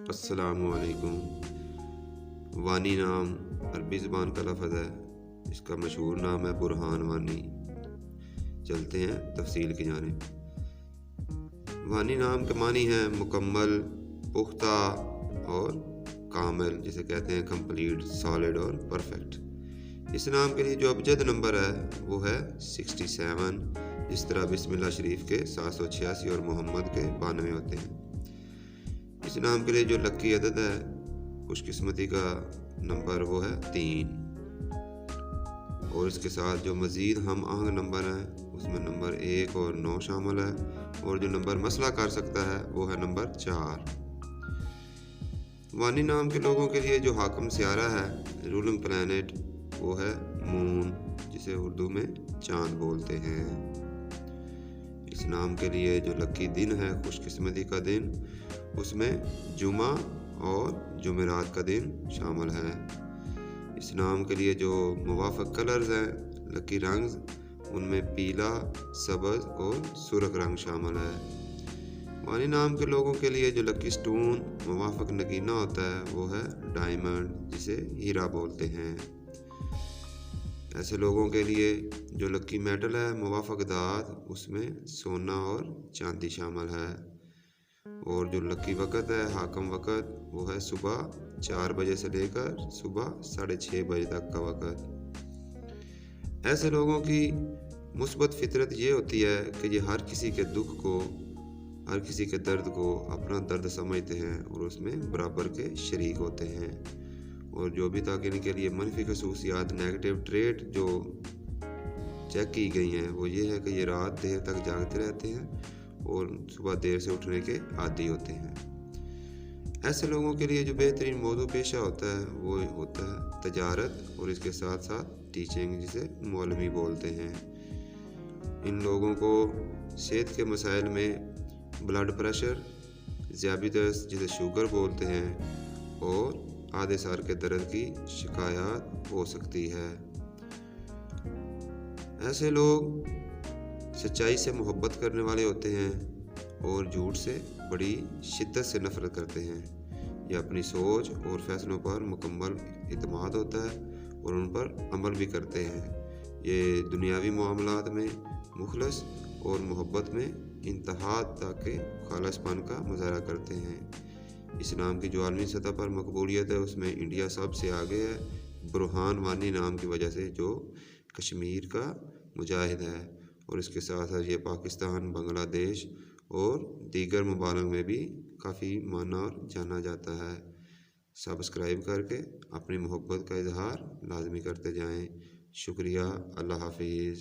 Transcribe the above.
السلام علیکم۔ وانی نام عربی زبان کا لفظ ہے، اس کا مشہور نام ہے برہان وانی۔ چلتے ہیں تفصیل کی جانب۔ وانی نام کے معنی ہے مکمل، پختہ اور کامل، جسے کہتے ہیں کمپلیٹ، سالڈ اور پرفیکٹ۔ اس نام کے لیے جو ابجد نمبر ہے وہ ہے 67، جس طرح بسم اللہ شریف کے 786 اور محمد کے 92 ہوتے ہیں۔ اس نام کے لیے جو لکی عدد ہے، خوش قسمتی کا نمبر، وہ ہے 3، اور اس کے ساتھ جو مزید ہم آہنگ نمبر ہیں اس میں نمبر 1 اور 9 شامل ہے، اور جو نمبر مسئلہ کر سکتا ہے وہ ہے نمبر 4۔ وانی نام کے لوگوں کے لیے جو حاکم سیارہ ہے، رولنگ پلانٹ، وہ ہے مون، جسے اردو میں چاند بولتے ہیں۔ اس نام کے لیے جو لکی دن ہے، خوش قسمتی کا دن، اس میں جمعہ اور جمعرات کا دن شامل ہے۔ اس نام کے لیے جو موافق کلرز ہیں، لکی رنگز، ان میں پیلا، سبز اور سرخ رنگ شامل ہے۔ وانی نام کے لوگوں کے لیے جو لکی سٹون موافق نگینہ ہوتا ہے وہ ہے ڈائمنڈ، جسے ہیرا بولتے ہیں۔ ایسے لوگوں کے لیے جو لکی میٹل ہے موافق دھات، اس میں سونا اور چاندی شامل ہے۔ اور جو لکی وقت ہے، حاکم وقت، وہ ہے صبح 4 بجے سے لے کر صبح 6:30 بجے تک کا وقت۔ ایسے لوگوں کی مثبت فطرت یہ ہوتی ہے کہ یہ ہر کسی کے دکھ کو، ہر کسی کے درد کو اپنا درد سمجھتے ہیں اور اس میں برابر کے شریک ہوتے ہیں۔ اور جو بھی تاکہ ان کے لیے منفی خصوصیات، نیگیٹو ٹریٹ جو چیک کی گئی ہیں، وہ یہ ہے کہ یہ رات دیر تک جاگتے رہتے ہیں اور صبح دیر سے اٹھنے کے عادی ہوتے ہیں۔ ایسے لوگوں کے لیے جو بہترین موضوع پیشہ ہوتا ہے وہ ہوتا ہے تجارت، اور اس کے ساتھ ساتھ ٹیچنگ، جسے مولوی بولتے ہیں۔ ان لوگوں کو صحت کے مسائل میں بلڈ پریشر، ذیابیطس، جسے شوگر بولتے ہیں، اور آدھے سر کے درد کی شکایات ہو سکتی ہے۔ ایسے لوگ سچائی سے محبت کرنے والے ہوتے ہیں اور جھوٹ سے بڑی شدت سے نفرت کرتے ہیں۔ یہ اپنی سوچ اور فیصلوں پر مکمل اعتماد ہوتا ہے اور ان پر عمل بھی کرتے ہیں۔ یہ دنیاوی معاملات میں مخلص اور محبت میں انتہا تک کے خالص پن کا مظاہرہ کرتے ہیں۔ اس نام کی جو عالمی سطح پر مقبولیت ہے، اس میں انڈیا سب سے آگے ہے، برہان وانی نام کی وجہ سے، جو کشمیر کا مجاہد ہے، اور اس کے ساتھ ساتھ یہ پاکستان، بنگلہ دیش اور دیگر ممالک میں بھی کافی مانا اور جانا جاتا ہے۔ سبسکرائب کر کے اپنی محبت کا اظہار لازمی کرتے جائیں۔ شکریہ۔ اللہ حافظ۔